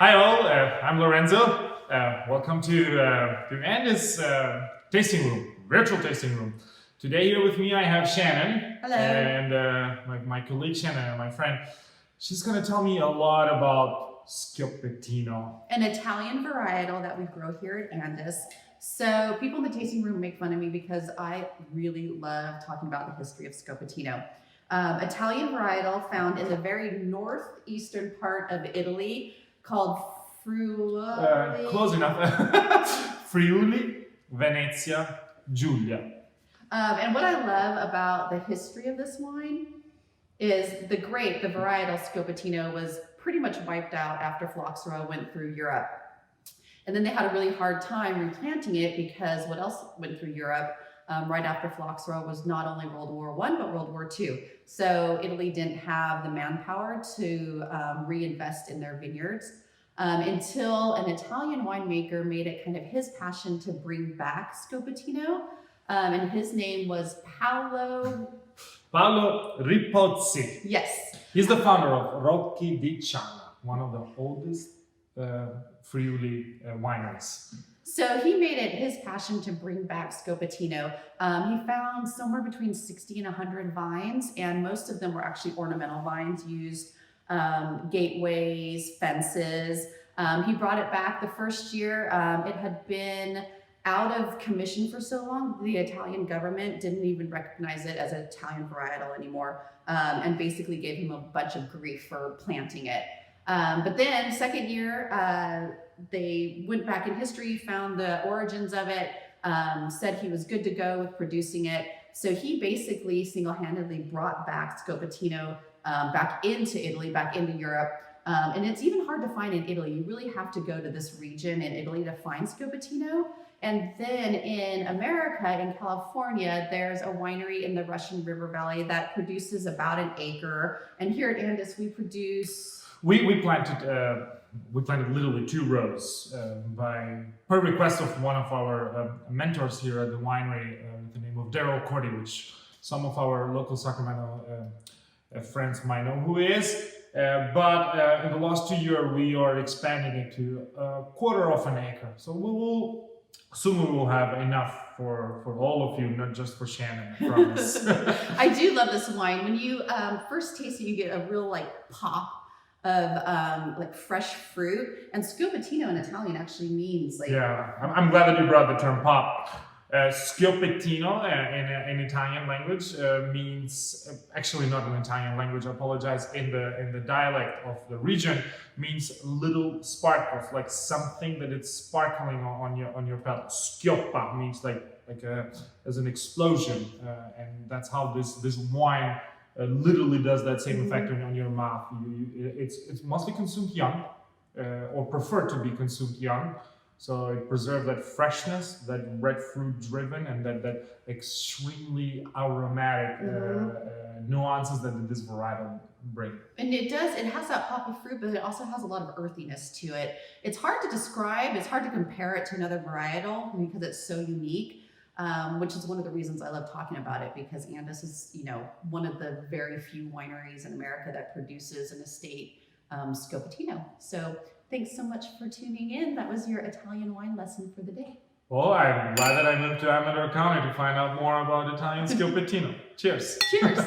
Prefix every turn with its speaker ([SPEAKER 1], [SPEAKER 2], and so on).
[SPEAKER 1] Hi all, I'm Lorenzo. Welcome to Andis tasting room, virtual tasting room. Today here with me I have Shannon.
[SPEAKER 2] Hello.
[SPEAKER 1] And my colleague Shannon and my friend. She's going to tell me a lot about Schioppettino.
[SPEAKER 2] An Italian varietal that we grow here at Andis. So people in the tasting room make fun of me because I really love talking about the history of Schioppettino. Italian varietal found in the very northeastern part of Italy called Friuli.
[SPEAKER 1] Close enough. Friuli, Venezia, Giulia.
[SPEAKER 2] And what I love about the history of this wine is the grape, the varietal Schioppettino, was pretty much wiped out after phylloxera went through Europe. And then they had a really hard time replanting it because what else went through Europe right after phylloxera was not only World War I, but World War II. So Italy didn't have the manpower to reinvest in their vineyards until an Italian winemaker made it kind of his passion to bring back Schioppettino. And his name was Paolo
[SPEAKER 1] Ripozzi.
[SPEAKER 2] Yes.
[SPEAKER 1] He's the founder of Rocchi di Ciana, one of the oldest Friuli wineries.
[SPEAKER 2] So he made it his passion to bring back Schioppettino. He found somewhere between 60 and 100 vines, and most of them were actually ornamental vines used, gateways, fences. He brought it back the first year. It had been out of commission for so long, the Italian government didn't even recognize it as an Italian varietal anymore, and basically gave him a bunch of grief for planting it. But then second year, they went back in history, found the origins of it, said he was good to go with producing it. So he basically single-handedly brought back Schioppettino back into Italy, back into Europe. And it's even hard to find in Italy. You really have to go to this region in Italy to find Schioppettino. And then in America, in California, there's a winery in the Russian River Valley that produces about an acre. And here at Andis, we produce...
[SPEAKER 1] We planted literally 2 rows per request of one of our mentors here at the winery, with the name of Daryl Cordy, which some of our local Sacramento friends might know who he is. But in the last 2 years, we are expanding it to 1/4 of an acre. So soon we will have enough for all of you, not just for Shannon, I promise.
[SPEAKER 2] I do love this wine. When you first taste it, you get a real pop of like fresh fruit. And Schioppettino in Italian actually means
[SPEAKER 1] Yeah, I'm glad that you brought the term pop. Schioppettino in Italian language means, actually not in Italian language, I apologize, in the dialect of the region, means little sparkles, like something that it's sparkling on your palate. Schioppa means like as an explosion, and that's how this wine literally does that same effect on your mouth. It's mostly consumed young, or preferred to be consumed young. So it preserves that freshness, that red fruit driven, and that extremely aromatic nuances that this varietal brings.
[SPEAKER 2] And it has that pop of fruit, but it also has a lot of earthiness to it. It's hard to describe, it's hard to compare it to another varietal because it's so unique, which is one of the reasons I love talking about it, because Andis is, one of the very few wineries in America that produces an estate Schioppettino. So thanks so much for tuning in. That was your Italian wine lesson for the day.
[SPEAKER 1] Well, I'm glad that I moved to Amador County to find out more about Italian Schioppettino. Cheers.
[SPEAKER 2] Cheers.